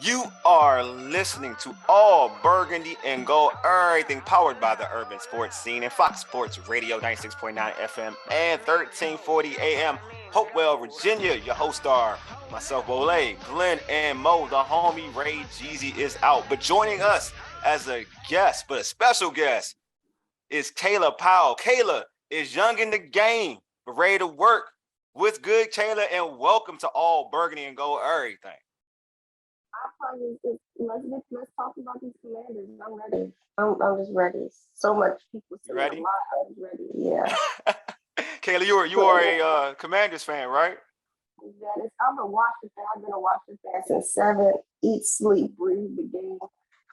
You are listening to All Burgundy and Gold, everything powered by the urban sports scene and Fox Sports Radio 96.9 FM and 1340 AM. Hopewell, Virginia. Your host are myself, Wole, Glen, and Mo. The homie Ray Jeezy is out. But joining us as a guest, but a special guest, is Kayla Powell. Kayla is young in the game, but ready to work. What's good, Kayla? And welcome to All Burgundy and Gold, everything. Let's talk about these Commanders. I'm ready. I'm just ready. So much people say ready? I'm ready. Yeah. Kayla, you are a Commanders fan, right? Yeah, I'm a Washington fan. I've been a Washington fan since 7. Eat, sleep, breathe the game.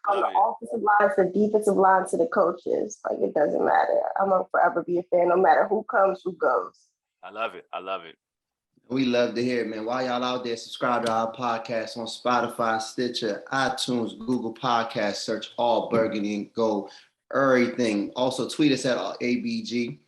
From the offensive line to defensive line to the coaches. Like, it doesn't matter. I'm gonna forever be a fan, no matter who comes, who goes. I love it. We love to hear it, man. While y'all out there, subscribe to our podcast on Spotify, Stitcher, iTunes, Google Podcasts. Search All Burgundy and Gold, Errrything. Also, tweet us at ABG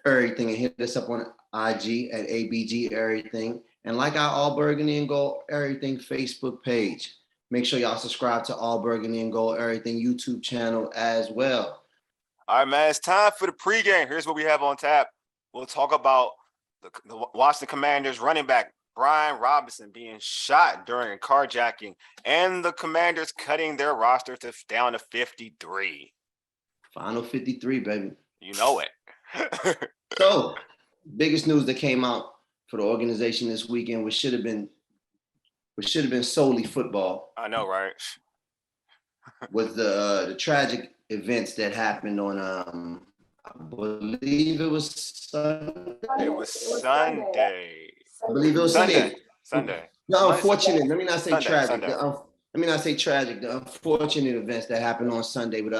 Errrything and hit us up on IG at ABG Errrything. And like our All Burgundy and Gold Errrything Facebook page. Make sure y'all subscribe to All Burgundy and Gold Errrything YouTube channel as well. All right, man. It's time for the pregame. Here's what we have on tap. We'll talk about the Washington Commanders running back Brian Robinson being shot during carjacking and the Commanders cutting their roster down to 53. Final 53, baby. You know it. So, biggest news that came out for the organization this weekend, which should have been solely football. I know, right? Was the tragic events that happened on I believe it was Sunday. It was Sunday. I believe it was Sunday. No, unfortunate. Let me not say tragic. Let me not say tragic. The unfortunate events that happened on Sunday with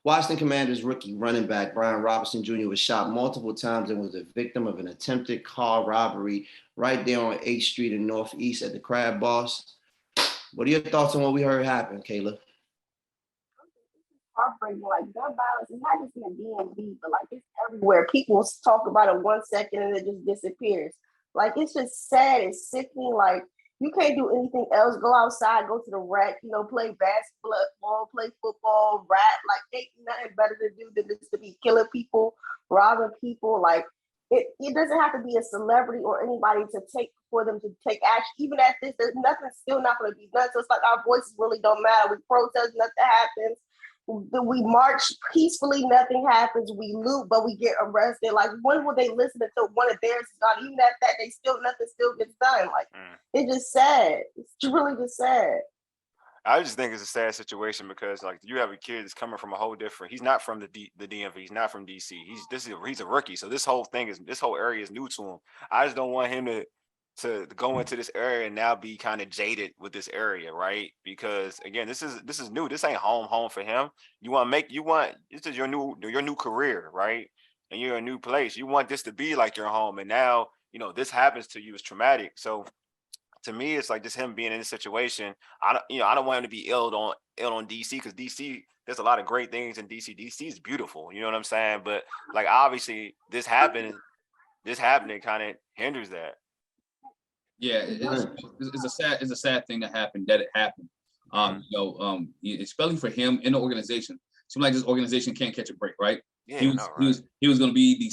Washington Commanders rookie running back Brian Robinson Jr. was shot multiple times and was a victim of an attempted car robbery right there on 8th Street in Northeast at the Crab Boss. What are your thoughts on what we heard happen, Kayla? Heartbreaking. Like, gun violence is not just in the DMV, but like it's everywhere. People talk about it 1 second and it just disappears. Like, it's just sad. It's sickening. Like, you can't do anything else. Go outside, go to the rec, play basketball, play football, rap. Like, ain't nothing better to do than just to be killing people, robbing people. Like, it doesn't have to be a celebrity or anybody for them to take action. Even at this, there's nothing still not going to be done. So it's like our voices really don't matter. We protest, nothing happens. We march peacefully, nothing happens. We loot, but we get arrested. Like, when will they listen until one of theirs is gone? Even at that, nothing still gets done. Like, it's just sad. It's really just sad. I just think it's a sad situation because, like, you have a kid that's coming from a whole different. He's not from the DMV. He's not from DC. He's a rookie. So this whole area is new to him. I just don't want him to go into this area and now be kind of jaded with this area, right? Because again, this is new. This ain't home for him. This is your new career, right? And you're in a new place. You want this to be like your home. And now, this happens to you. It's traumatic. So to me, it's like just him being in this situation. I don't want him to be ill on DC, because DC, there's a lot of great things in DC. DC is beautiful. You know what I'm saying? But like, obviously this happening kind of hinders that. Yeah, it's a sad thing that happened. That it happened. Especially for him in the organization. Seems like this organization can't catch a break, right? Yeah, he was going to be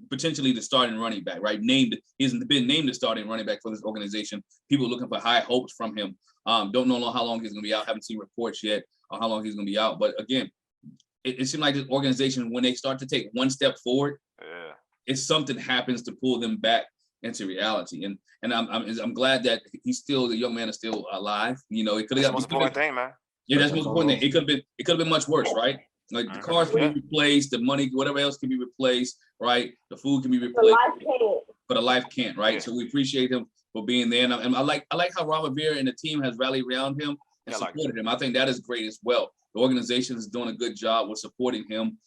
potentially the starting running back, right? He's been named the starting running back for this organization. People looking for high hopes from him. Don't know how long he's going to be out. Haven't seen reports yet on how long he's going to be out. But again, it seems like this organization, when they start to take one step forward, it's something happens to pull them back into reality. And I'm glad that the young man is still alive. It could have. That's the most important thing, man. Yeah, that's the most important thing. It could have been much worse, right? Like, the cars can be replaced, the money, whatever else can be replaced, right? The food can be replaced, but a life can't, right? Yeah. So we appreciate him for being there, and I like how Robert Vera and the team has rallied around him and supported him. I think that is great as well. The organization is doing a good job with supporting him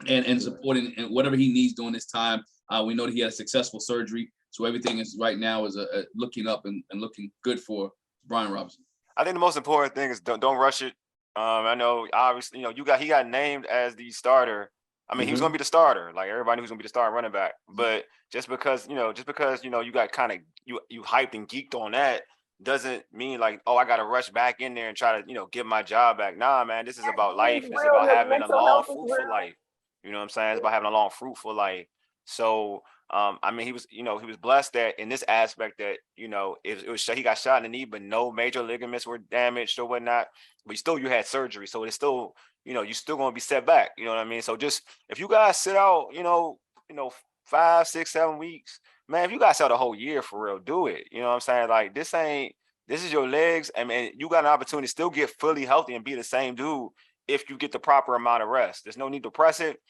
and supporting and whatever he needs during this time. We know that he had a successful surgery, so everything is right now is looking up and looking good for Brian Robinson. I think the most important thing is don't rush it. I know, obviously, he got named as the starter. I mean, he was going to be the starter. Like, everybody knew he was going to be the starting running back. But just because you got kind of you hyped and geeked on that, doesn't mean like, oh, I got to rush back in there and try to, you know, get my job back. Nah, man, this is about life. This is about having a long, fruitful life. You know what I'm saying? It's about having a long, fruitful life. So, I mean, he was blessed that in this aspect that, you know, it was he got shot in the knee, but no major ligaments were damaged or whatnot. But you had surgery, so it's still, you know, you're still gonna be set back. You know what I mean? So just if you guys sit out, you know, 5, 6, 7 weeks, man, if you guys sell the whole year for real, do it. You know what I'm saying? Like this is your legs. I mean, you got an opportunity to still get fully healthy and be the same dude if you get the proper amount of rest. There's no need to press it.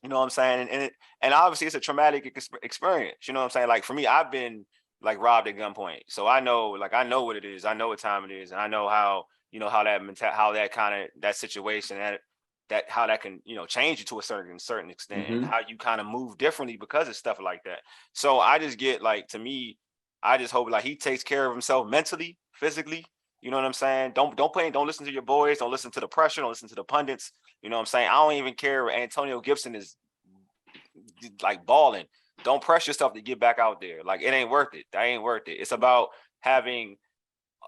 You know what I'm saying? And obviously it's a traumatic experience. You know what I'm saying? Like for me, I've been like robbed at gunpoint. So I know what it is. I know what time it is. And I know how, you know, how that kind of that situation that how that can, you know, change you to a certain extent and how you kind of move differently because of stuff like that. So I just get like, to me, I just hope like he takes care of himself mentally, physically. You know what I'm saying? Don't listen to your boys. Don't listen to the pressure. Don't listen to the pundits. You know what I'm saying? I don't even care if Antonio Gibson is like balling. Don't press yourself to get back out there. Like it ain't worth it. That ain't worth it. It's about having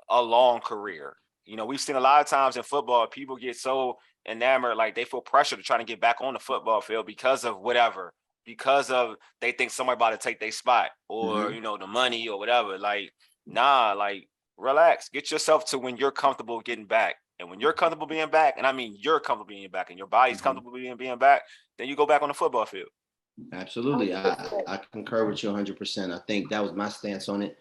a long career. You know, we've seen a lot of times in football, people get so enamored, like they feel pressure to try to get back on the football field because of whatever, because of they think somebody about to take their spot or, you know, the money or whatever. Like, nah, like relax, get yourself to when you're comfortable getting back. And when you're comfortable being back, and I mean you're comfortable being back and your body's comfortable being back, then you go back on the football field. Absolutely. I concur with you 100%. I think that was my stance on it.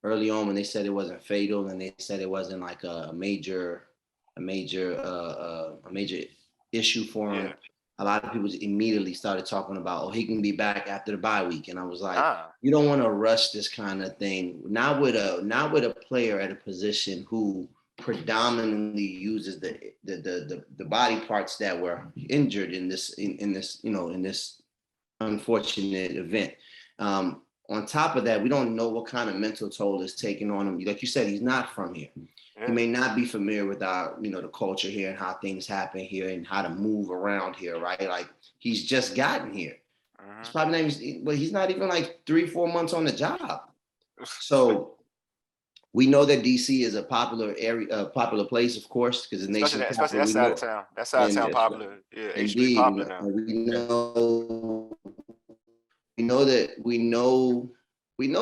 Early on when they said it wasn't fatal and they said it wasn't like a major issue for him. A lot of people immediately started talking about, oh, he can be back after the bye week. And I was like, you don't want to rush this kind of thing. Not with a player at a position who predominantly uses the body parts that were injured in this unfortunate event. On top of that, we don't know what kind of mental toll is taking on him. Like you said, he's not from here. He may not be familiar with our, you know, the culture here and how things happen here and how to move around here, right? Like he's just gotten here. He's probably not even, well, he's not even like 3-4 months on the job. So we know that DC is a popular area, popular place, of course, because the nation. Especially that side of town. That side of town popular. Yeah, H3 popular now. We know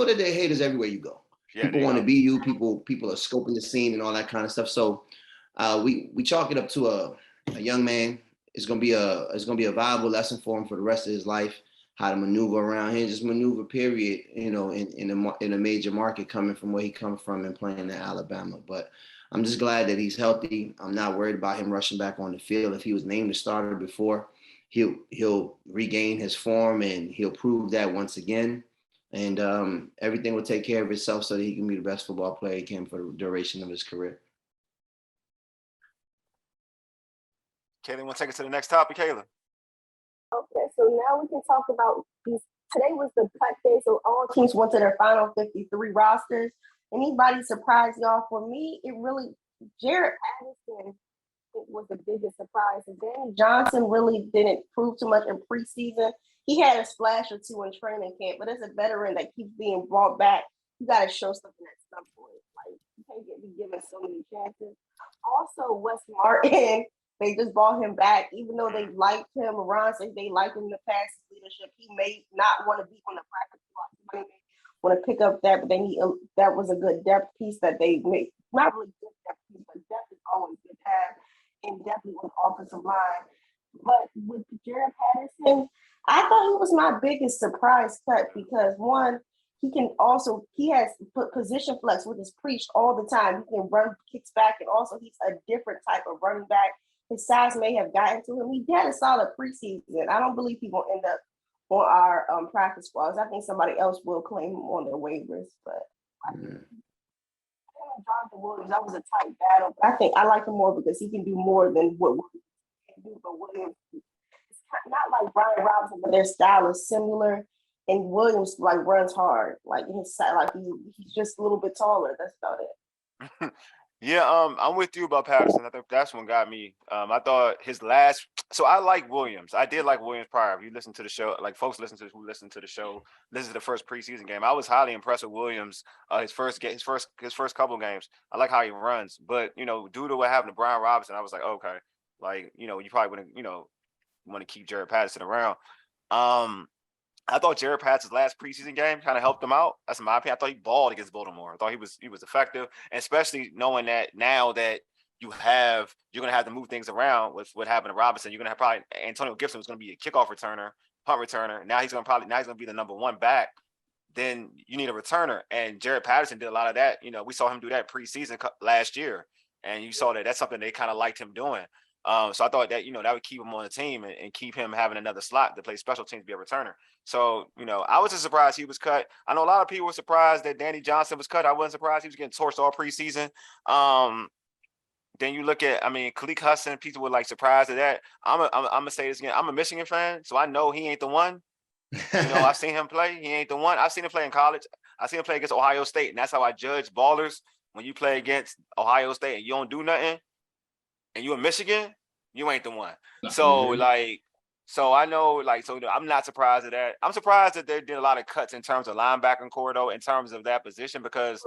that there are haters everywhere you go. Yeah, people want to be you. People are scoping the scene and all that kind of stuff. So we chalk it up to a young man. It's gonna be a valuable lesson for him for the rest of his life. How to maneuver around here, just maneuver. Period. You know, in a major market coming from where he comes from and playing in Alabama. But I'm just glad that he's healthy. I'm not worried about him rushing back on the field. If he was named a starter before, he'll regain his form and he'll prove that once again. And everything will take care of itself so that he can be the best football player he can for the duration of his career. Kayla, want to take it to the next topic, Kayla? Okay, so now we can talk about these. Today was the cut day, so all teams went to their final 53 rosters. Anybody surprise y'all? For me, Jared Patterson was the biggest surprise. And Danny Johnson really didn't prove too much in preseason. He had a splash or two in training camp, but as a veteran that keeps being brought back, you got to show something at some point. Like, you can't be given so many chances. Also, Wes Martin, they just brought him back, even though they liked him. Ron said they liked him in the past leadership. He may not want to be on the practice squad. He may want to pick up that, but that was a good depth piece that they made. Not really good depth piece, but depth is always good to have, and definitely with offensive line. But with Jared Patterson, I thought he was my biggest surprise cut because one, he has position flex, which is preached all the time. He can run kicks back, and also he's a different type of running back. His size may have gotten to him. He had a solid preseason. I don't believe he will end up on our practice squads. I think somebody else will claim him on their waivers. But I think Jonathan Williams, that was a tight battle. But I think I like him more because he can do more than what Williams can do. But Williams, it's not like Brian Robinson, but their style is similar. And Williams like runs hard. Like his side, like he's just a little bit taller. That's about it. Yeah, I'm with you about Patterson. I think that's what got me. I thought his last So I like Williams. I did like Williams prior. If you listen to the show, like folks listen to the show, this is the first preseason game. I was highly impressed with Williams. His first couple games. I like how he runs, but due to what happened to Brian Robinson, I was like, okay, like you probably wouldn't want to keep Jared Patterson around. I thought Jared Patterson's last preseason game kind of helped him out. That's my opinion. I thought he balled against Baltimore. I thought he was effective, and especially knowing that now that you're gonna have to move things around with what happened to Robinson. You're gonna have probably Antonio Gibson was gonna be a kickoff returner, punt returner. Now he's gonna be the number one back. Then you need a returner, and Jared Patterson did a lot of that. We saw him do that preseason last year, and you saw that that's something they kind of liked him doing. So I thought that that would keep him on the team and keep him having another slot to play special teams, be a returner. So I was just surprised he was cut. I know a lot of people were surprised that Danny Johnson was cut. I wasn't surprised he was getting torched all preseason. Then you look at, Khalid Hudson, people were like surprised at that. I'm gonna say this again. I'm a Michigan fan, so I know he ain't the one. I've seen him play. He ain't the one. I've seen him play in college. I seen him play against Ohio State, and that's how I judge ballers. When you play against Ohio State and you don't do nothing, and you in Michigan, you ain't the one. So I know, so I'm not surprised at that. I'm surprised that they did a lot of cuts in terms of linebacker corridor, in terms of that position, because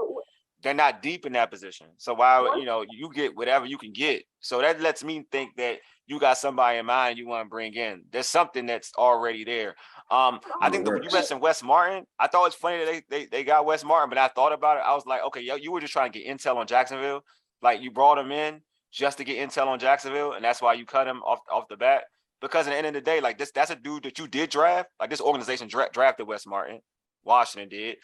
they're not deep in that position. So why, you get whatever you can get. So that lets me think that you got somebody in mind you want to bring in. There's something that's already there. I think you mentioned Wes Martin. I thought it's funny that they got Wes Martin, but I thought about it. I was like, okay, you were just trying to get intel on Jacksonville. Like, you brought him in just to get intel on Jacksonville, and that's why you cut him off the bat. Because at the end of the day, like that's a dude that you did draft. Like, this organization drafted Wes Martin. Washington did.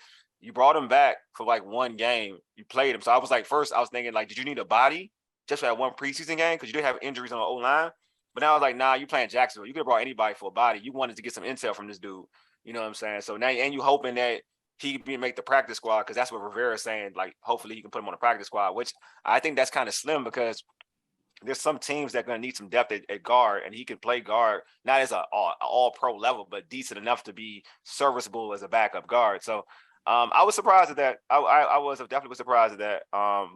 You brought him back for like one game. You played him. So I was like, first I was thinking, like, did you need a body just for that one preseason game? Because you did have injuries on the O-line. But now I was like, nah, you playing Jacksonville. You could have brought anybody for a body. You wanted to get some intel from this dude. You know what I'm saying? So now, and you hoping that he can make the practice squad, because that's what Rivera's saying. Like, hopefully he can put him on the practice squad, which I think that's kind of slim, because there's some teams that are going to need some depth at guard, and he can play guard, not as an all-pro level, but decent enough to be serviceable as a backup guard. So I was surprised at that. I was definitely surprised at that.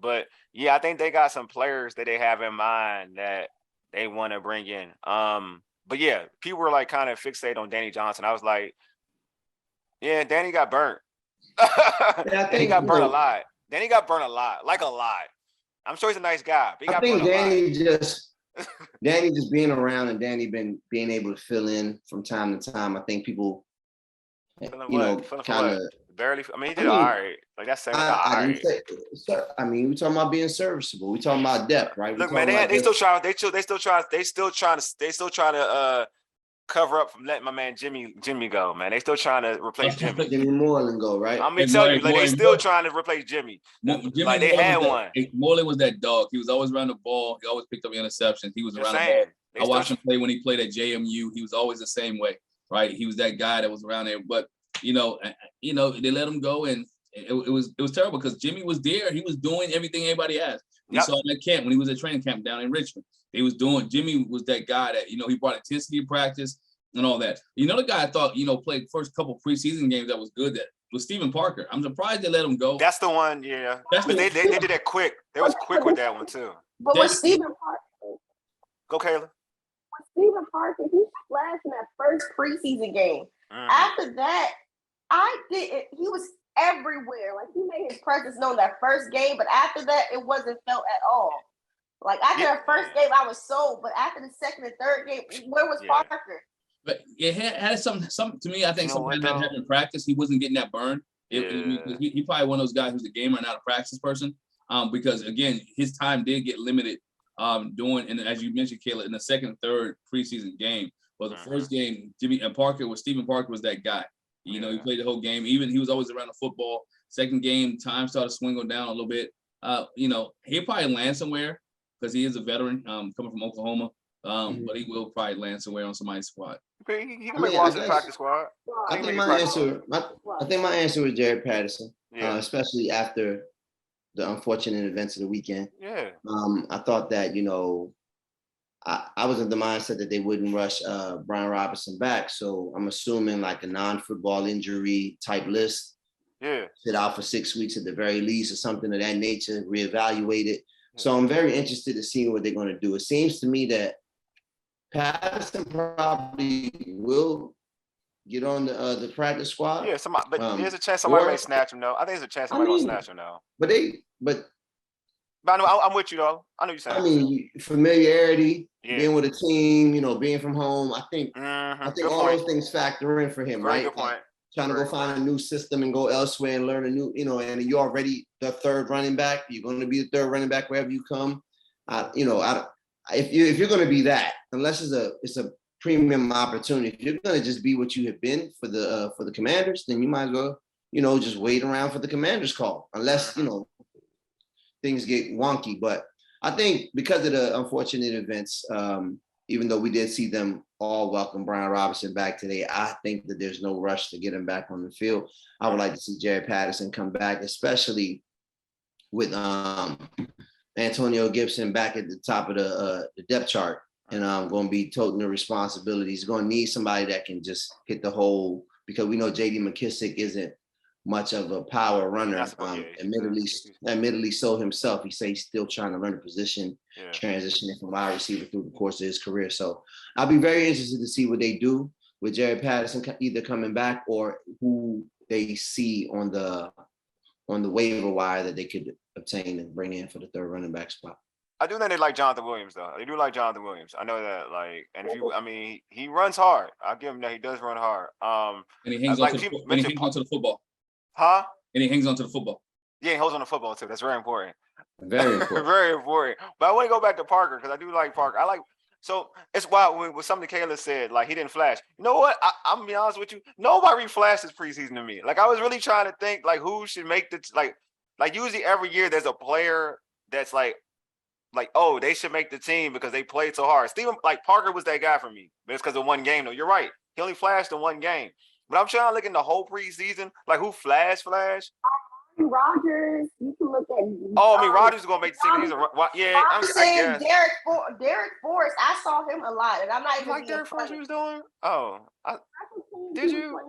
But yeah, I think they got some players that they have in mind that they want to bring in. But yeah, people were like kind of fixated on Danny Johnson. I was like, yeah, Danny got burnt. Danny got burnt a lot. Danny got burnt a lot, like a lot. I'm sure he's a nice guy. But I think Danny just being around, and Danny being able to fill in from time to time. I think people, kind of barely. He did all right. Like, that's all right. We're talking about being serviceable. We're talking about depth, right? Look, man, they still trying to cover up from letting my man Jimmy go, man. They still trying to replace Jimmy. Jimmy Moreland go, right? I'm gonna tell you, like, they still trying to replace Jimmy. Like, they had one. Moreland was that dog. He was always around the ball. He always picked up interceptions. He was around the ball. I watched him play when he played at JMU. He was always the same way, right? He was that guy that was around there. But they let him go, and it was terrible, because Jimmy was there. He was doing everything everybody asked. We saw him at camp when he was at training camp down in Richmond. Jimmy was that guy that, he brought intensity to practice and all that. The guy I thought, played first couple preseason games that was good, that was Stephen Parker. I'm surprised they let him go. That's the one, yeah. But they did that quick. They was quick with that one too. But with Stephen Parker. Go, Kayla. With Stephen Parker, he flashed in that first preseason game. After that, he was everywhere. Like, he made his presence known that first game, but after that, it wasn't felt at all. Like, after the first game, I was sold, but after the second and third game, where was Parker? But it had some to me. I think sometimes that happened in practice. He wasn't getting that burn. He probably one of those guys who's a gamer, not a practice person. Because again, his time did get limited. And as you mentioned, Kayla, in the second and third preseason game. But the first game, Stephen Parker was that guy. He played the whole game. Even he was always around the football. Second game, time started swinging down a little bit. He'll probably land somewhere, because he is a veteran coming from Oklahoma. But he will probably land somewhere on somebody's squad. He can make Washington practice squad. I think my answer was Jared Patterson, especially after the unfortunate events of the weekend. Yeah. I thought that, I was in the mindset that they wouldn't rush Brian Robinson back. So I'm assuming like a non-football injury type list. Yeah. Sit out for 6 weeks at the very least, or something of that nature, reevaluate it. So I'm very interested to see what they're going to do. It seems to me that Patterson probably will get on the practice squad. Yeah, but there's a chance somebody may snatch him though. I think there's a chance somebody gonna snatch him though. But I know I'm with you though. I know you're saying. I mean, familiarity, being with a team, being from home. I think all those things factor in for him, right? Good point. Trying to go find a new system and go elsewhere and learn a new, and you're already the third running back. You're going to be the third running back wherever you come. If you're going to be that, unless it's a premium opportunity, if you're going to just be what you have been for the Commanders, then you might as well, just wait around for the Commanders call, unless things get wonky. But I think because of the unfortunate events, even though we did see them all welcome Brian Robinson back today, I think that there's no rush to get him back on the field. I would like to see Jared Patterson come back, especially with Antonio Gibson back at the top of the depth chart, and going to be toting the responsibility. He's going to need somebody that can just hit the hole, because we know J.D. McKissick isn't much of a power runner, admittedly so himself. He says he's still trying to learn the position, transitioning from wide receiver through the course of his career. So I'll be very interested to see what they do with Jared Patterson either coming back or who they see on the waiver wire that they could obtain and bring in for the third running back spot. I do think they like Jonathan Williams though. They do like Jonathan Williams. I know that, and he runs hard. I'll give him that. He does run hard. And he hangs onto the football. Huh? And he hangs on to the football. Yeah, he holds on the football too. That's very important. Very important. Very important. But I want to go back to Parker because I do like Parker. So it's wild with something Kayla said, like he didn't flash. You know what? I'm gonna be honest with you. Nobody flashes preseason to me. Like I was really trying to think like who should make the like usually every year there's a player that's like oh, they should make the team because they played so hard. Parker was that guy for me, but it's because of one game though. You're right. He only flashed in one game. But I'm trying to look in the whole preseason, like who flashed. Rogers, you can look at. Rogers is gonna make the team. I'm saying Derek Forrest. I saw him a lot, and I'm not even like Derek Forrest. He was doing. Did you?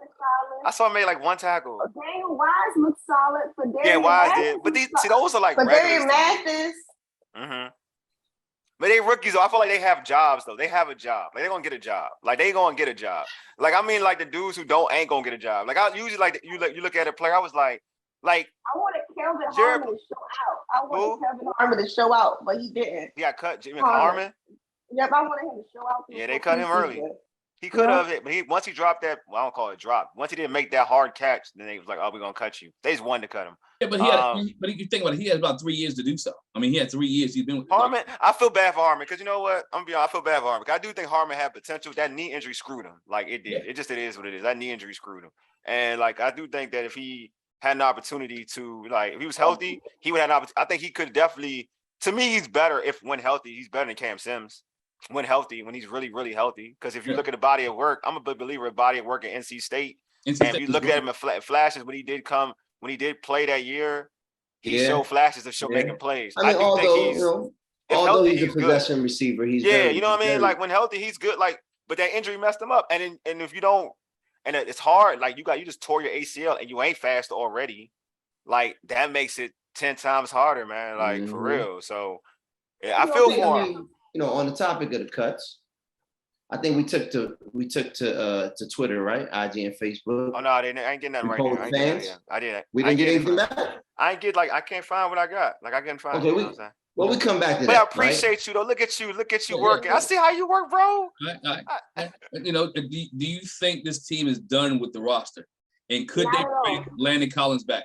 I saw him make like one tackle. Daniel Wise looked solid for Darius. Yeah, Wise did. But those are like Darius Mathis. Mm-hmm. But they rookies, though. I feel like they have jobs, though. They have a job. Like, they're going to get a job. Like, they going to get a job. Like, I mean, like, the dudes who ain't going to get a job. Like, I usually, like, you look at a player, I was like. I wanted Kelvin Harmon to show out. Kelvin Harmon to show out, but he didn't. He got cut. Jimmy Harmon? Yep, I wanted him to show out. Yeah, they cut him early. He could have, but once he dropped that, I don't call it drop. Once he didn't make that hard catch, then they was like, "Oh, we're gonna cut you." They just wanted to cut him. Yeah, but you think about it, he had about 3 years to do so. I mean, he had 3 years. He's been with Harmon. I feel bad for Harmon because you know what? I'm gonna be honest. I feel bad for Harmon because I do think Harmon had potential. That knee injury screwed him. Like it did. Yeah. It is what it is. That knee injury screwed him. And like I do think that if he had an opportunity to, like, if he was healthy, he would have an opportunity. I think he could definitely. To me, he's better when healthy. He's better than Cam Sims. When healthy, when he's really, really healthy. Because if you look at the body of work, I'm a big believer of body of work at NC State. And if you look at him in flashes, when he did play that year, he showed flashes of making plays. I mean, although he's a possession receiver, he's you know what I mean? Like when healthy, he's good. Like, but that injury messed him up. And if you don't, and it's hard, like you just tore your ACL and you ain't fast already. Like that makes it 10 times harder, man. Like for real. So yeah, I feel for him. On the topic of the cuts, I think we took to Twitter, right? IG and Facebook. Oh no, I ain't getting nothing right now. I didn't. We didn't get anything back. I can't find what I got. Like I couldn't find. Okay, we come back to that. But I appreciate you though. Look at you working. I see how you work, bro. Do you think this team is done with the roster? And could they bring Landon Collins back?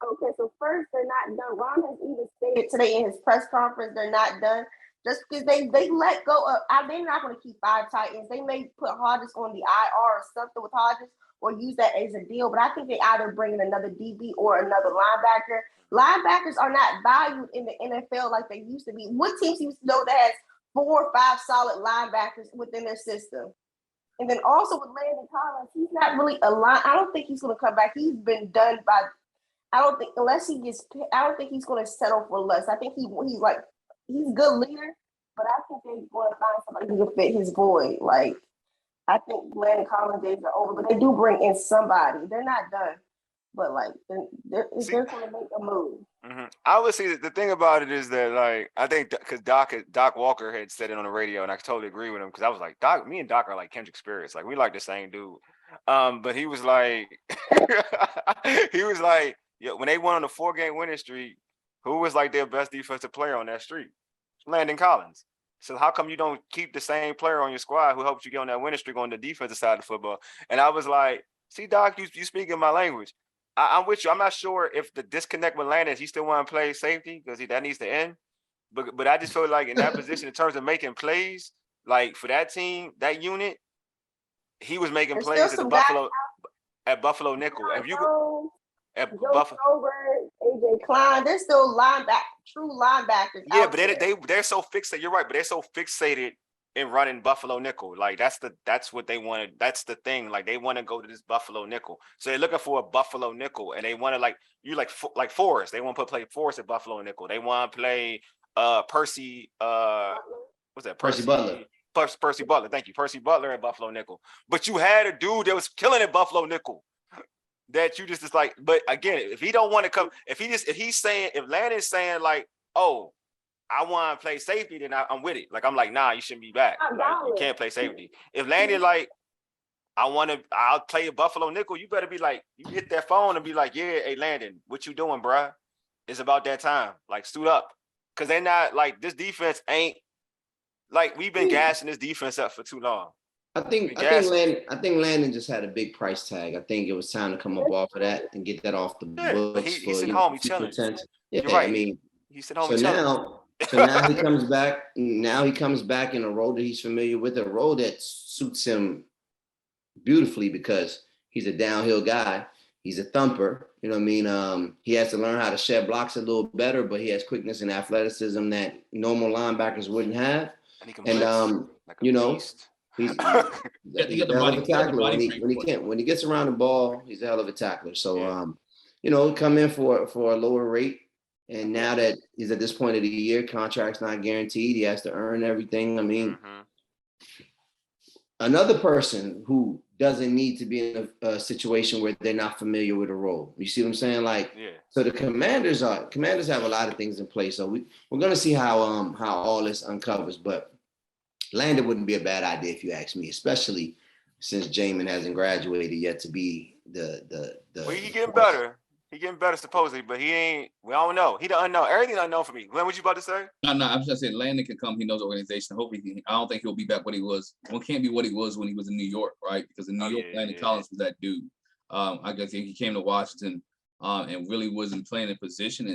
Okay, so first, they're not done. Ron has even stated today in his press conference they're not done just because they let go of. They're not going to keep 5 tight ends. They may put Hodges on the IR or something with Hodges or use that as a deal. But I think they either bring in another DB or another linebacker. Linebackers are not valued in the NFL like they used to be. What teams used to know that has 4 or 5 solid linebackers within their system? And then also with Landon Collins, he's not really a line. I don't think he's going to come back. He's been done by. I don't think I don't think he's going to settle for less. I think he's a good leader, but I think they're going to find somebody who can fit his void. Like, I think Landon Collins days are over, but they do bring in somebody. They're not done. But like, they're going to make a move. I would say that the thing about it is that, like, I think because Doc Walker had said it on the radio, and I totally agree with him, because I was like, me and Doc are like kindred spirits, like we like the same dude. But he was like, yeah, when they went on a 4-game winning streak, who was like their best defensive player on that streak? Landon Collins. So how come you don't keep the same player on your squad who helps you get on that winning streak on the defensive side of the football? And I was like, see, Doc, you speaking my language. I'm with you. I'm not sure if the disconnect with Landon is he still want to play safety because that needs to end. But I just feel like in that position, in terms of making plays, like for that team, that unit, he was making plays at Buffalo nickel. If you at Buffalo, AJ Klein, they're still true linebackers. Yeah, but they're so fixated. You're right, but they're so fixated in running Buffalo nickel. Like that's what they wanted. That's the thing. Like they want to go to this Buffalo nickel. So they're looking for a Buffalo nickel, and they want to like Forrest. They want to play Forrest at Buffalo nickel. They want to play Percy. What's that? Percy Butler. Percy Butler. Thank you, Percy Butler at Buffalo nickel. But you had a dude that was killing at Buffalo nickel. That you just like. But again, if he don't want to come, if Landon's saying like, oh, I want to play safety, then I'm with it. Like I'm like, nah, you shouldn't be back. Like, you can't play safety. If Landon like, I'll play a Buffalo nickel, you better be like, you hit that phone and be like, yeah, hey Landon, what you doing, bruh? It's about that time. Like suit up. Cause they're not like this defense ain't like we've been gassing this defense up for too long. I think Landon just had a big price tag. I think it was time to come up off of that and get that off the books. He's at home, he's chilling. Yeah, right. I mean, he's at home. So now he comes back. Now he comes back in a role that he's familiar with, a role that suits him beautifully because he's a downhill guy. He's a thumper. You know what I mean? He has to learn how to shed blocks a little better, but he has quickness and athleticism that normal linebackers wouldn't have. And you know, he's a hell of a tackler. When he gets around the ball, he's a hell of a tackler. So you know, come in for a lower rate. And now that he's at this point of the year, contract's not guaranteed. He has to earn everything. I mean, another person who doesn't need to be in a situation where they're not familiar with a role. You see what I'm saying? Like, so the commanders have a lot of things in place. So we're gonna see how all this uncovers. But Landon wouldn't be a bad idea if you ask me, especially since Jamin hasn't graduated yet to be the. Well, he getting better. He getting better supposedly, but he ain't. We don't know. He the unknown. Everything unknown for me. Glenn, what you about to say? No. I'm just saying Landon can come. He knows the organization. Hopefully, I don't think he'll be back what he was. Well, can't be what he was when he was in New York, right? Because in New York, Landon Collins was that dude. I guess he came to Washington and really wasn't playing in position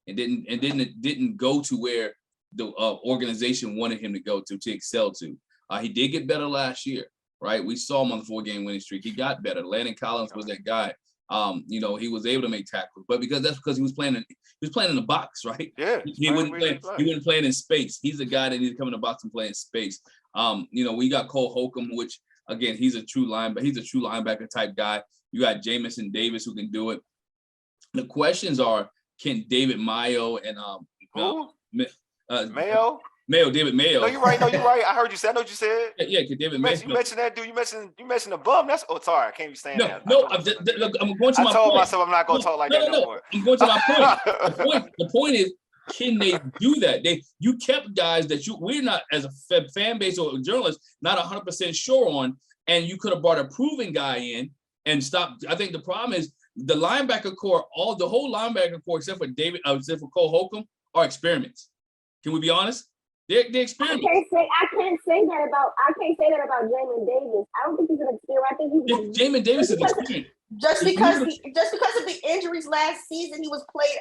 and didn't go to where the organization wanted him to go to excel to. He did get better last year, right? We saw him on the 4-game winning streak. He got better. Landon Collins was that guy. You know, he was able to make tackles, but that's because he was playing in the box, right? Yeah. He wasn't playing in space. He's a guy that needs to come in the box and play in space. You know, we got Cole Holcomb, which again, he's a true linebacker type guy. You got Jamison Davis who can do it. The questions are, can David Mayo and David Mayo. No, you're right. I heard you say. I know what you said. Yeah, David Mayo. You mentioned that dude. You mentioned the bum. Sorry, I can't be saying that. I'm going to my point. I told myself I'm not going to talk like that no more. I'm going to my point. The point is, can they do that? You kept guys that we're not, as a fan base or journalists, not 100% sure on, and you could have brought a proven guy in and stopped. I think the problem is the linebacker core, the whole linebacker core except for Cole Holcomb are experiments. Can we be honest? They're experiments. I can't say that about Jamin Davis. I don't think he's an experiment. I think Jamin Davis is an experiment. Just because of the injuries last season, he was played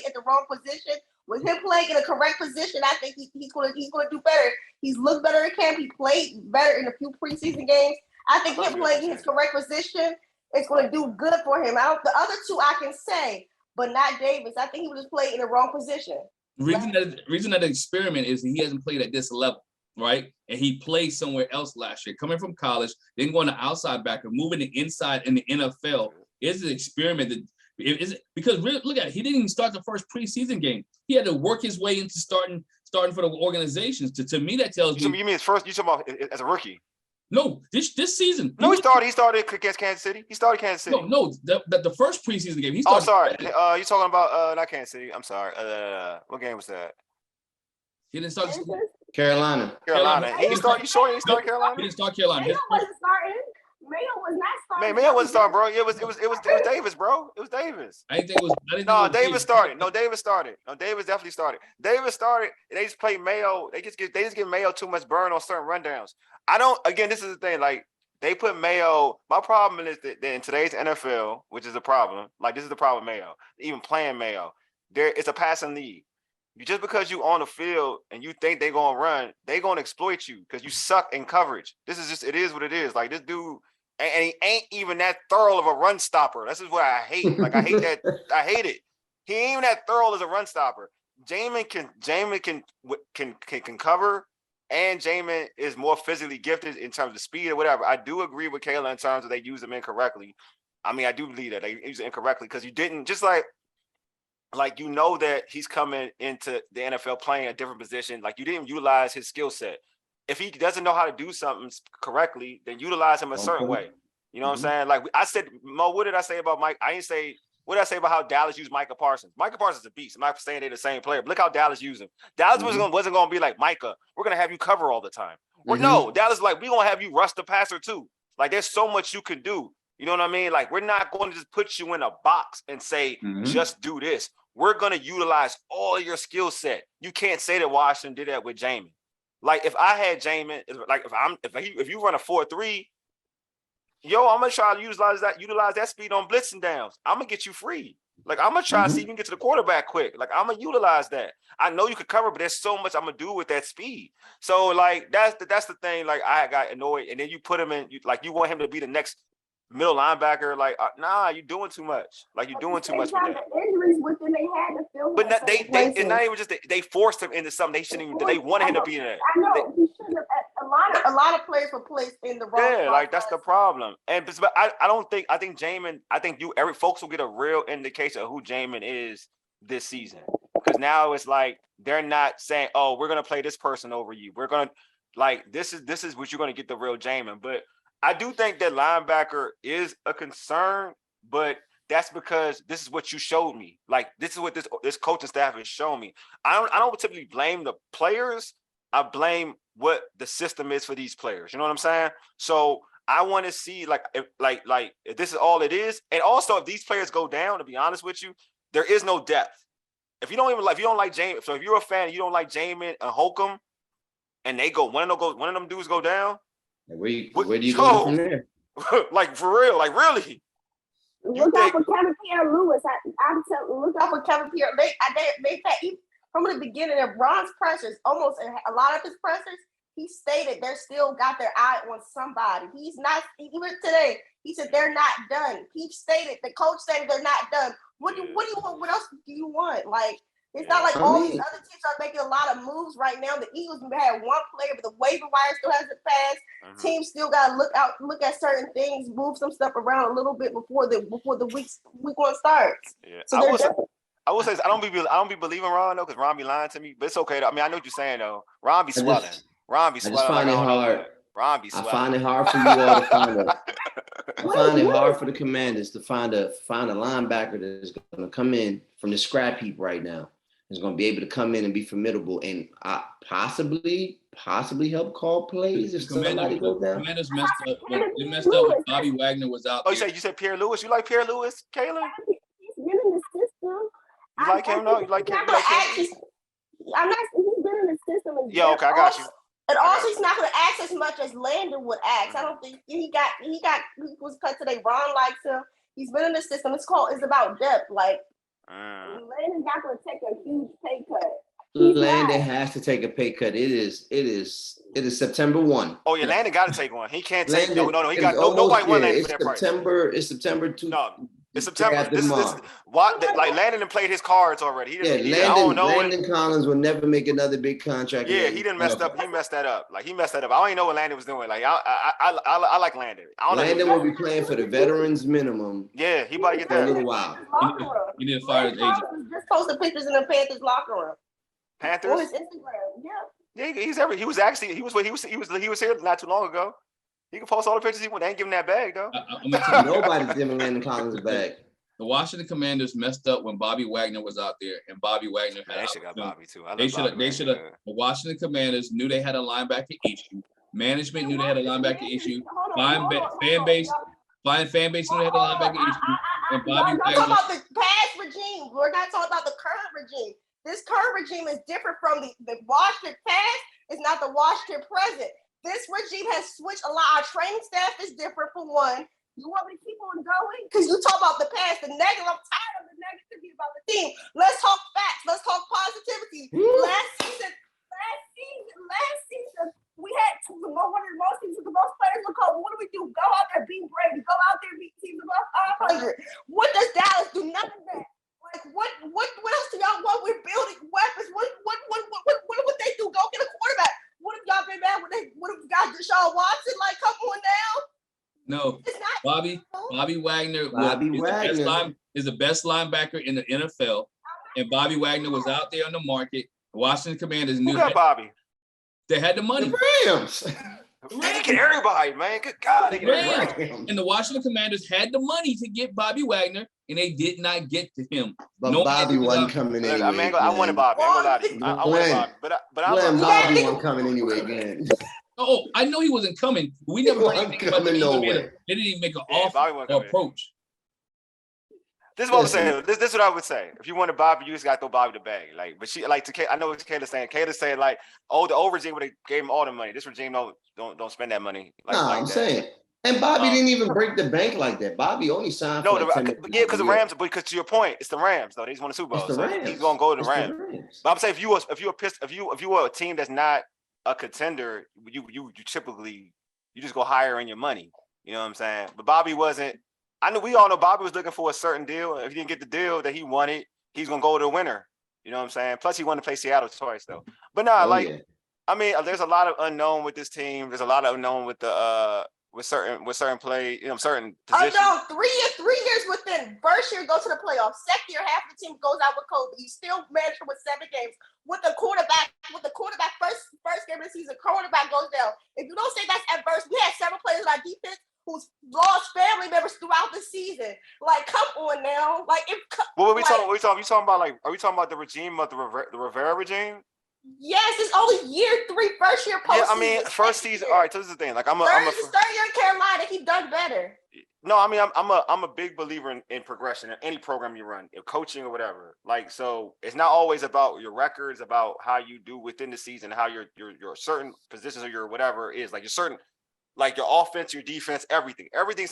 at the wrong position. With him playing in a correct position, I think he's gonna do better. He's looked better in camp. He played better in a few preseason games. I think him playing in his correct position is gonna do good for him. The other two I can say, but not Davis. I think he was just played in the wrong position. The reason that experiment is he hasn't played at this level, right? And he played somewhere else last year, coming from college, then going to outside backer, moving to inside in the NFL. Is an experiment because look at it, he didn't even start the first preseason game. He had to work his way into starting for the organizations. To me, that tells me. You mean his first? You talking about as a rookie? No, this season. No, he started against Kansas City. He started Kansas City. No, the first preseason game. He Oh, started. sorry. You talking about not Kansas City? I'm sorry. What game was that? He didn't start. Carolina. He started. You sure he started Carolina? He didn't start Carolina. Mayo wasn't starting. Mayo was not starting. Man, Mayo wasn't starting, bro. It was Davis, bro. It was Davis. I didn't think it was. No, Davis started. No, Davis started. No, Davis definitely started. Davis started. They just play Mayo. They just give Mayo too much burn on certain rundowns. Again, this is the thing. Like they put Mayo. My problem is that in today's NFL, which is a problem. Like this is the problem with Mayo. Even playing Mayo, it's a passing league. Just because you on the field and you think they're gonna run, they're gonna exploit you because you suck in coverage. It is what it is. Like this dude, and he ain't even that thorough of a run stopper. This is what I hate. Like I hate that. I hate it. He ain't even that thorough as a run stopper. Jamin can cover, and Jamin is more physically gifted in terms of speed or whatever. I do agree with Kayla in terms of they use him incorrectly. I mean, I do believe that they use it incorrectly because you didn't just like you know that he's coming into the NFL playing a different position. Like you didn't utilize his skill set. If he doesn't know how to do something correctly, then utilize him a certain way. You know what I'm saying? Like I said, Mo, what did I say about Mike? I didn't say, what did I say about how Dallas used Micah Parsons? Micah Parsons is a beast. I'm not saying they're the same player, but look how Dallas used him. Dallas wasn't going to be like, Micah, we're going to have you cover all the time. Well, no, Dallas like, we're going to have you rush the passer too. Like there's so much you can do. You know what I mean? Like we're not going to just put you in a box and say, just do this. We're going to utilize all your skill set. You can't say that Washington did that with Jamin. Like if I had Jamin, like if you run a 4-3, I'm gonna try to utilize that speed on blitzing downs. I'm gonna get you free. Like I'm gonna try to see if you can get to the quarterback quick. Like I'm gonna utilize that. I know you could cover, but there's so much I'm gonna do with that speed. So like that's the thing. Like I got annoyed, and then you put him in. You want him to be the next middle linebacker, like nah, you're doing too much. Like you're doing too much with that. The injuries within they had to fill. But it's not even just they forced him into something they shouldn't even. They wanted him to be in that. I know he shouldn't have. A lot of players were placed in the wrong. Yeah, like that's the problem. And but I think Jamin. I think every folks will get a real indication of who Jamin is this season, because now it's like they're not saying, oh, we're gonna play this person over you. We're gonna like this is what you're gonna get the real Jamin, but. I do think that linebacker is a concern, but that's because this is what you showed me. Like this is what this coaching staff has shown me. I don't typically blame the players. I blame what the system is for these players. You know what I'm saying? So I want to see if this is all it is, and also if these players go down. To be honest with you, there is no depth. If you don't like Jamin, so if you're a fan and you don't like Jamin and Holcomb, and one of them dudes go down. Where do you go from there? Like for real, like really. Look out for Kevin Pierre Lewis. Look out for Kevin Pierre. They from the beginning of Ron's pressures, almost a lot of his pressures, he stated they're still got their eye on somebody. He's not, even today, he said they're not done. He stated, the coach said they're not done. What do you want? What else do you want? Like, it's not like all these other teams are making a lot of moves right now. The Eagles had one player, but the waiver wire still hasn't passed. Teams still got to look at certain things, move some stuff around a little bit before the week one starts. Yeah, so I will say I don't be believing Ron though, because Ron be lying to me. But it's okay though. I mean, I know what you're saying though. Ron be swelling. I just find it hard. Ron be swelling. I find it hard for you all to find it. I find it hard for the Commanders to find a linebacker that is going to come in from the scrap heap right now. Is going to be able to come in and be formidable and possibly help call plays if somebody goes down. Commanders messed up. They messed up when Bobby Wagner was out. Oh, you said Pierre Lewis? You like Pierre Lewis, Kayla? He's been in the system. You like him? No, you like him? He's been in the system. Yeah, okay, I got you. And also, he's not going to ask as much as Landon would ask. I don't think he was cut today. Ron likes him. He's been in the system. It's about depth. Like, Landon's not going to take a huge pay cut. Landon has to take a pay cut. It is September 1. Oh yeah, Landon got to take one. He can't take no. He got nobody won Landon for that price. It's September 2. No, it's September. This like Landon done played his cards already. Landon Collins will never make another big contract. Yeah, he didn't messed up. He messed that up. Like he messed that up. I don't even know what Landon was doing. Like I like Landon. Landon will be playing for the veterans minimum. Yeah, he about to get that for a little while. You need to fire his agent. Just posted pictures in the Panthers locker room. Panthers. On his Instagram. Yeah. Yeah, he was here not too long ago. He can post all the pictures he want. They ain't giving that bag though. I'm gonna tell you, Nobody's giving Landon Collins a bag. the Washington Commanders messed up when Bobby Wagner was out there, and Bobby Wagner Man, they should got Bobby too. They should have. The Washington Commanders knew they had a linebacker issue. Management knew they had a linebacker issue. Fan base knew they had a linebacker issue. And Bobby We're not talking about the past regime. We're not talking about the current regime. This current regime is different from the Washington past. It's not the Washington present. This regime has switched a lot. Our training staff is different for one. You want me to keep on going? Because you talk about the past, the negative. I'm tired of the negativity about the team. Let's talk facts. Let's talk positivity. Last season, we had one of the most teams with the most players in the coach. What do? Go out there, beat Brady. Go out there, beat teams above 500. What does Dallas do? None of that. Like what else do y'all want? We're building weapons. What would they do? Go get a quarterback. What if y'all been mad when they would have got Deshaun Watson? Like, come on now. No, Bobby Wagner is the best linebacker in the NFL, and Bobby Wagner was out there on the market. The Washington Commanders knew got Bobby. They had the money. The Rams. They get everybody, man. Good God, they get everybody. And the Washington Commanders had the money to get Bobby Wagner, and they did not get to him. But Bobby wasn't coming anyway. I wanted Bobby. I wanted Bobby. But Bobby wasn't coming anyway, Glenn. Oh, I know he wasn't coming. We never heard anything about coming nowhere. They didn't even make an offer or approach. This is what I'm saying. This is what I would say. If you wanted Bobby, you just got to throw Bobby the bag. Like, but she like to. I know what Kayla's saying. Kayla's saying like, oh, the old regime would have gave him all the money. This regime don't spend that money. Like, nah, I'm saying. And Bobby didn't even break the bank like that. Bobby only signed. No, because the Rams. Because to your point, it's the Rams though. They just won the Super Bowl. So he's gonna go to the Rams. But I'm saying if you were a team that's not a contender, you typically just go higher in your money. You know what I'm saying? But Bobby wasn't. We all know Bobby was looking for a certain deal. If he didn't get the deal that he wanted, he's gonna go to the winner. You know what I'm saying? Plus, he wanted to play Seattle twice though. But I mean, there's a lot of unknown with this team. There's a lot of unknown with the with certain play, certain positions. Oh no, 3 years within. First year go to the playoffs. Second year, half the team goes out with COVID. You still manage with 7 games with the quarterback. First game of the season, quarterback goes down. If you don't say that's adverse, we had several players on our defense who's lost family members throughout the season. Like, come on now. Like, what are we talking? You talking about like? Are we talking about the regime of the Rivera regime? Yes, it's only year 3, first year postseason. Yeah, I mean, first season. All right, so this is the thing. Like, I'm a third year in Carolina. He done better. No, I mean, I'm a big believer in progression in any program you run, coaching or whatever. Like, so it's not always about your records, about how you do within the season, how your certain positions or your whatever is. Like, your certain, like your offense, your defense, everything's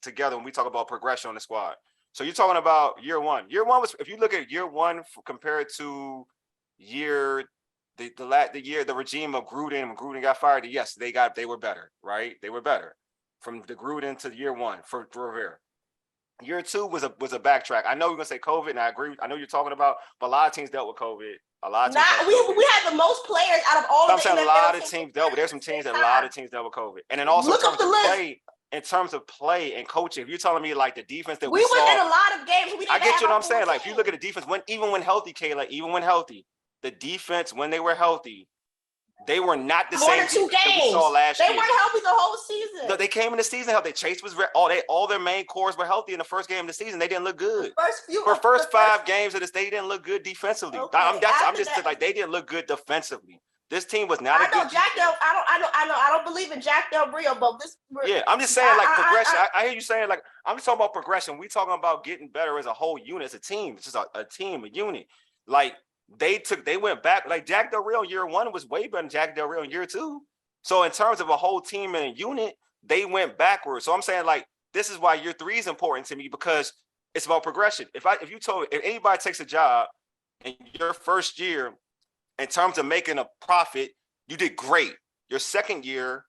together when we talk about progression on the squad. So you're talking about year one. Year one was, if you look at year one compared to the regime of Gruden, when Gruden got fired, yes, they were better, right? They were better from the Gruden to year one for Rivera. Year 2 was a backtrack. I know you're gonna say COVID, and I agree. I know you're talking about, but a lot of teams dealt with COVID. A lot of teams. We had the most players out of all. I'm saying a lot of teams dealt with. There's some teams that a lot of teams dealt with COVID, and then also in terms of play and coaching. If you're telling me like the defense that we saw, went in a lot of games. I get you what I'm saying. Like if you look at the defense, even when healthy, Kayla, the defense when they were healthy, they were not the same defense that we saw last year. They weren't healthy the whole season. No, they came in the season healthy. Chase was all their main cores were healthy in the first game of the season. They didn't look good. For 5 games of this, they didn't look good defensively. Okay. I'm just like they didn't look good defensively. This team was not. I don't believe in Jack Del Rio, but this. Yeah, I'm just saying like progression. I hear you saying like I'm just talking about progression. We talking about getting better as a whole unit, as a team. It's just a team, a unit. Like. They went back, like Jack Del Rio year 1 was way better than Jack Del Rio in year 2. So in terms of a whole team and a unit, they went backwards. So I'm saying like, this is why year 3 is important to me, because it's about progression. If anybody takes a job in your first year, in terms of making a profit, you did great. Your second year,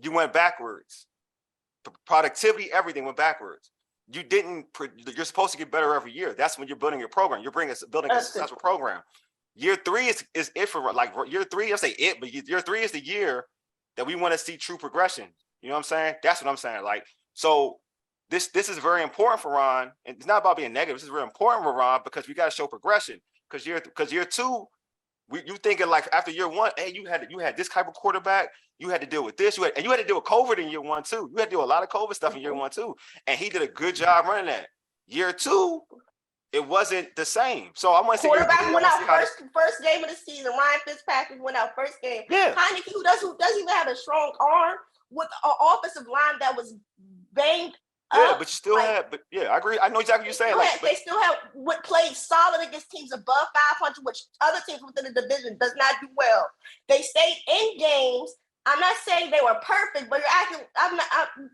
you went backwards. Productivity, everything went backwards. You're supposed to get better every year. That's when you're building your program. You're building a successful program. Year 3 is it for like year 3. I say it, but year 3 is the year that we want to see true progression. You know what I'm saying? That's what I'm saying. Like, so this is very important for Ron. And it's not about being negative. This is very important for Ron because we got to show progression. Because year 2, You thinking like after year one, hey, you had this type of quarterback, you had to deal with this, you had to deal with COVID in year one too. You had to deal with a lot of COVID stuff in year one too, and he did a good job running that. Year two, it wasn't the same. So I want to see quarterback went out first game of the season. Ryan Fitzpatrick went out first game. Yeah, Heineke, who doesn't even have a strong arm, with an offensive line that was banged. Yeah, but you still had, but yeah, I agree. I know exactly what you're saying. They still have what played solid against teams above 500, which other teams within the division does not do well. They stayed in games. I'm not saying they were perfect, but you're acting.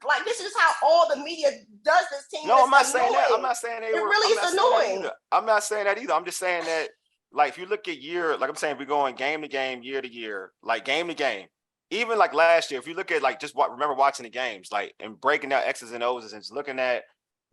Like this is how all the media does this team. No, I'm not saying that. I'm not saying it really is annoying. I'm not saying that either. I'm just saying that, like, if you look at like I'm saying, we're going game to game, year to year, like game to game. Even like last year, if you look at like just remember watching the games, like and breaking down X's and O's and just looking at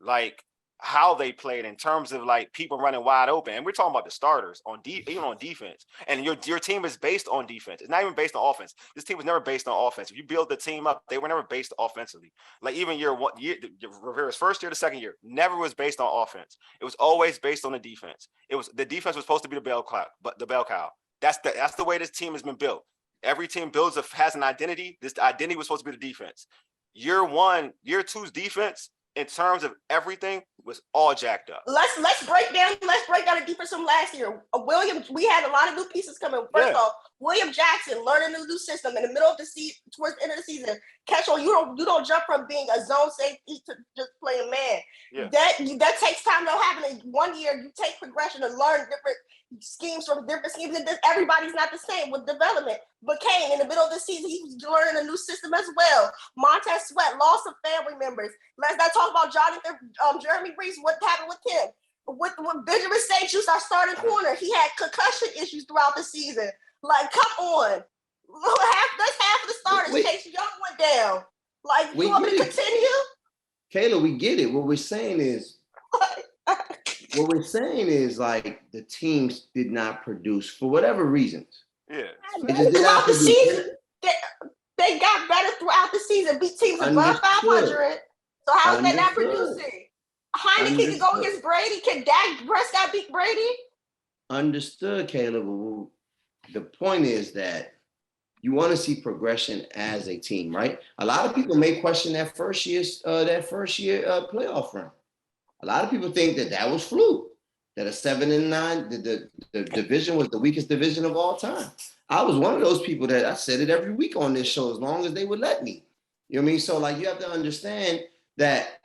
like how they played in terms of like people running wide open, and we're talking about the starters even on defense. And your team is based on defense. It's not even based on offense. This team was never based on offense. If you build the team up, they were never based offensively. Like even Rivera's first year, the second year, never was based on offense. It was always based on the defense. The defense was supposed to be the bell cow. That's the way this team has been built. Every team has an identity. This identity was supposed to be the defense. Year two's defense, in terms of everything, was all jacked up. Let's break down the defense from last year. We had a lot of new pieces coming. First off, William Jackson learning a new system in the middle of the season, towards the end of the season. Catch on, you don't jump from being a zone safety to just playing man. Yeah. That takes time. That'll happen in 1 year. You take progression and learn different schemes from different schemes, and everybody's not the same with development. But Kane, in the middle of the season, he was learning a new system as well. Montez Sweat lost some family members. Let's not talk about Jeremy Reese. What happened with him? With Benjamin St. Just our starting corner, he had concussion issues throughout the season. Like, come on, that's half of the starters. Chase Young went down. Like, you want me to continue? Kayla, we get it. What we're saying is. Like the teams did not produce for whatever reasons. Yeah. Throughout the season, they got better throughout the season. Beat teams above 500. So how is that not producing? Heineke can go against Brady. Can Dak Prescott beat Brady? Understood, Kayla. The point is that you want to see progression as a team, right? A lot of people may question that first year playoff run. A lot of people think that was fluke, that a 7-9, the division was the weakest division of all time. I was one of those people that I said it every week on this show, as long as they would let me. You know what I mean? So like, you have to understand that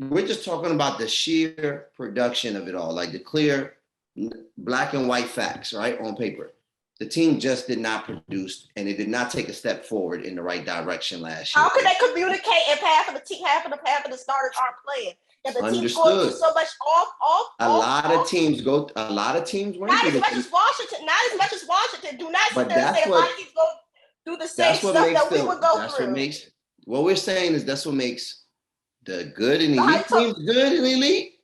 we're just talking about the sheer production of it all, like the clear black and white facts, right, on paper. The team just did not produce, and it did not take a step forward in the right direction last year. How could they communicate if half of the starters aren't playing? If the team's going through so much a lot of teams went not as much as Washington. Do not sit there and say a lot of teams go through the same stuff that we would go through. What we're saying is that's what makes the good and elite teams good and elite,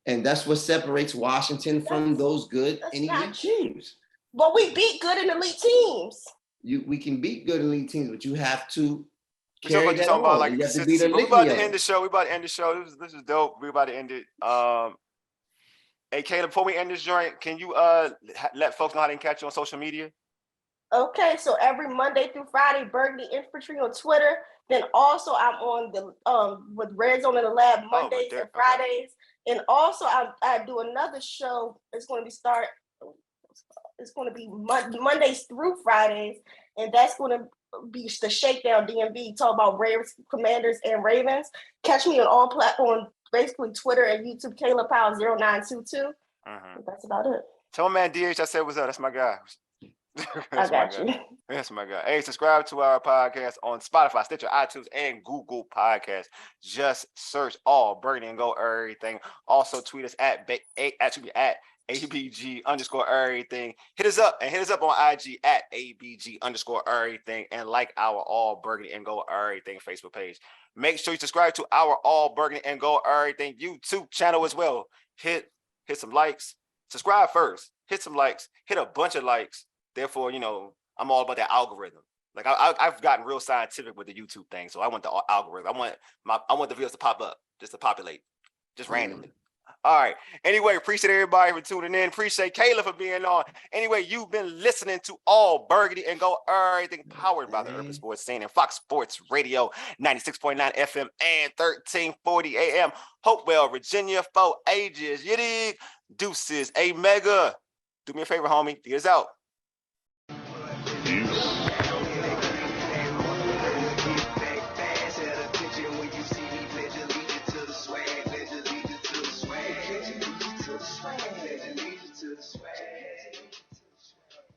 and that's what separates Washington from those good and elite teams. But we beat good and elite teams. We can beat good and elite teams, but you have to. We about to end the show. This is dope. We about to end it. Hey, Kayla, before we end this joint, can you let folks know how they can catch you on social media? Okay, so every Monday through Friday, Burgundy Infantry on Twitter. Then also I'm on the with Red Zone in the Lab Mondays and Fridays. And also I do another show. It's going to be Mondays through Fridays, and that's going to be the Shakedown DMV. Talk about Ravens, Commanders, and Ravens. Catch me on all platforms, basically Twitter and YouTube. Kayla Powell 0922. That's about it. Tell my man DH I said what's up. That's my guy. I got you. That's my guy. Hey, subscribe to our podcast on Spotify, Stitcher, iTunes, and Google Podcasts. Just search all Burgundy and Go Errrything. Also tweet us at ABG_Errrything. Hit us up on IG at ABG_Errrything, and like our All Burgundy and Go Errrything Facebook page. Make sure you subscribe to our All Burgundy and Go Errrything YouTube channel as well. Hit some likes. Subscribe first. Hit some likes. Hit a bunch of likes. Therefore, I'm all about that algorithm. Like I've gotten real scientific with the YouTube thing, so I want the algorithm. I want the videos to pop up, just to populate, just randomly. All right. Anyway, appreciate everybody for tuning in. Appreciate Kayla for being on. Anyway, you've been listening to All Burgundy and Go Everything, powered by the Urban Sports Scene and Fox Sports Radio, 96.9 FM and 1340 AM. Hopewell, Virginia, 4 ages. You dig? Deuces. A Mega. Do me a favor, homie. Get us out.